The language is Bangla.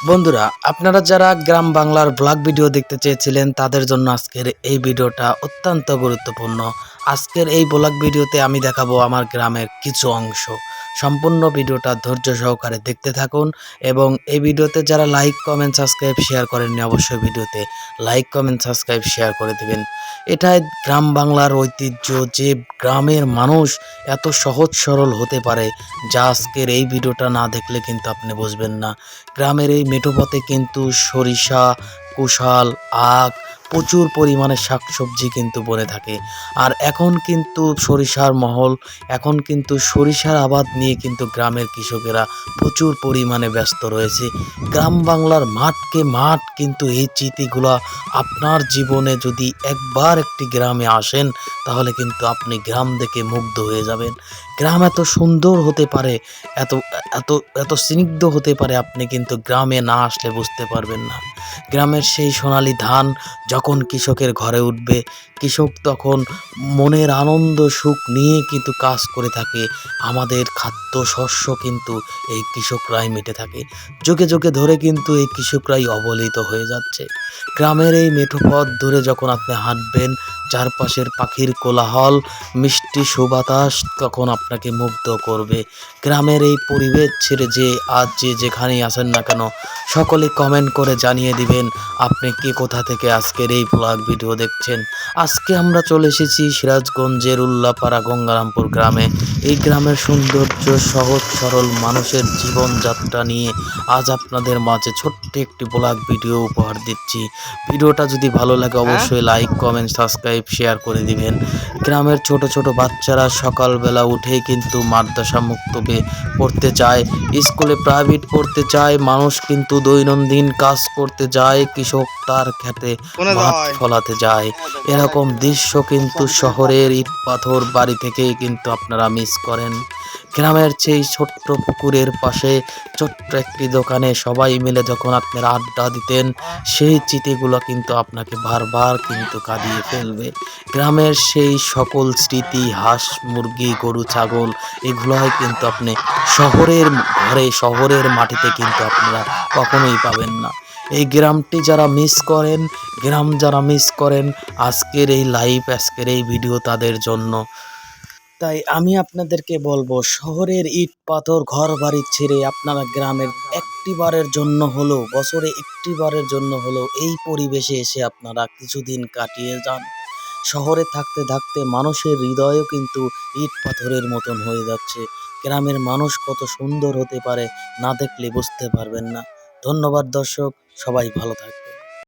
বন্ধুরা, আপনারা যারা গ্রাম বাংলার ব্লগ ভিডিও দেখতে চেয়েছিলেন তাদের জন্য আজকের এই ভিডিওটা অত্যন্ত গুরুত্বপূর্ণ। আজকের এই ব্লগ ভিডিওতে আমি দেখাবো আমার গ্রামের কিছু অংশ। সম্পূর্ণ ভিডিওটা ধৈর্য সহকারে দেখতে থাকুন এবং এই ভিডিওতে যারা লাইক, কমেন্ট, সাবস্ক্রাইব, শেয়ার করেননি অবশ্যই ভিডিওতে লাইক, কমেন্ট, সাবস্ক্রাইব, শেয়ার করে দিবেন। এটাই গ্রাম বাংলার ঐতিহ্য যে গ্রামের মানুষ এত সহজ সরল হতে পারে, যা আজকের এই ভিডিওটা না দেখলে কিন্তু আপনি বুঝবেন না। গ্রামের এই মেঠো পথে কিন্তু সরিষা, কুশাল, আখ, প্রচুর পরিমাণে শাকসবজি কিন্তু বনে থাকে। আর এখন কিন্তু সরিষার মহল, এখন কিন্তু সরিষার আবাদ নিয়ে কিন্তু গ্রামের কৃষকেরা প্রচুর পরিমাণে ব্যস্ত রয়েছে। গ্রাম বাংলার মাঠকে মাঠ কিন্তু এই স্মৃতিগুলা আপনার জীবনে যদি একবার একটি গ্রামে আসেন তাহলে কিন্তু আপনি গ্রাম দেখে মুগ্ধ হয়ে যাবেন। গ্রাম এত সুন্দর হতে পারে, এত এত এত স্নিগ্ধ হতে পারে, আপনি কিন্তু গ্রামে না আসলে বুঝতে পারবেন না। গ্রামের সেই সোনালি ধান যখন কৃষকের ঘরে উঠবে, কৃষক তখন মনের আনন্দ সুখ নিয়ে কিন্তু কাজ করে থাকে। আমাদের খাদ্য শস্য কিন্তু এই কৃষকরাই মেটে থাকে। যুগে যুগে ধরে কিন্তু এই কৃষকরাই অবহেলিত হয়ে যাচ্ছে। গ্রামের এই মেঠো পথ ধরে যখন আপনি হাঁটবেন, চারপাশের পাখির কোলাহল, মিষ্টি সুবাতাস তখন আপনাকে মুগ্ধ করবে। গ্রামের এই পরিবেশ ছেড়ে যে আজ যেখানেই আসেন না কেন, সকলে কমেন্ট করে জানিয়ে দিবেন আপনি কে কোথা থেকে আজকের এই ব্লগ ভিডিও দেখছেন। আজকে আমরা চলে এসেছি সিরাজগঞ্জের উল্লাপাড়া গঙ্গারামপুর গ্রামে। এই গ্রামের সৌন্দর্য, সহজ সরল মানুষের জীবনযাত্রা নিয়ে আজ আপনাদের মাঝে ছোট্ট একটি ব্লগ ভিডিও উপহার দিচ্ছি। ভিডিওটা যদি ভালো লাগে অবশ্যই লাইক, কমেন্ট, সাবস্ক্রাইব, শেয়ার করে দিবেন। গ্রামের ছোট ছোট বাচ্চারা সকালবেলা উঠেই কিন্তু মাদ্রাসা মুক্তবে পড়তে যায়, স্কুলে প্রাইভেট পড়তে যায়, মানুষ কিন্তু দৈনন্দিন কাজ করতে যায়, কৃষক তার খেতে ভাত ফলাতে যায়। এরকম দৃশ্য কিন্তু শহরের ইট পাথর বাড়ি থেকেই কিন্তু আপনারা মিস করেন। গ্রামের সেই ছোট্ট পুকুরের পাশে ছোট্ট একটি দোকানে সবাই মিলে যখন আপনারা আড্ডা দিতেন, সেই স্মৃতিগুলো কিন্তু আপনাকে বারবার কিন্তু কাঁদিয়ে ফেলবে। গ্রামের সেই সকল স্মৃতি, হাঁস, মুরগি, গরু, ছাগল, এগুলোই কিন্তু আপনি শহরের ঘরে, শহরের মাটিতে কিন্তু আপনারা কখনোই পাবেন না। এই গ্রামটি যারা মিস করেন, গ্রাম যারা মিস করেন, আজকের এই লাইভ, আজকের এই ভিডিও তাদের জন্য। তাই আমি আপনাদেরকে বলবো, শহরের ইট পাথর ঘর বাড়ি ছেড়ে আপনারা গ্রামের একটি বারের জন্য হলেও, বছরে একটি বারের জন্য হলেও এই পরিবেশে এসে আপনারা কিছুদিন কাটিয়ে যান। শহরে থাকতে থাকতে মানুষের হৃদয়ও কিন্তু ইট পাথরের মতন হয়ে যাচ্ছে। গ্রামের মানুষ কত সুন্দর হতে পারে, না দেখলে বুঝতে পারবেন না। ধন্যবাদ দর্শক, সবাই ভালো থাকবেন।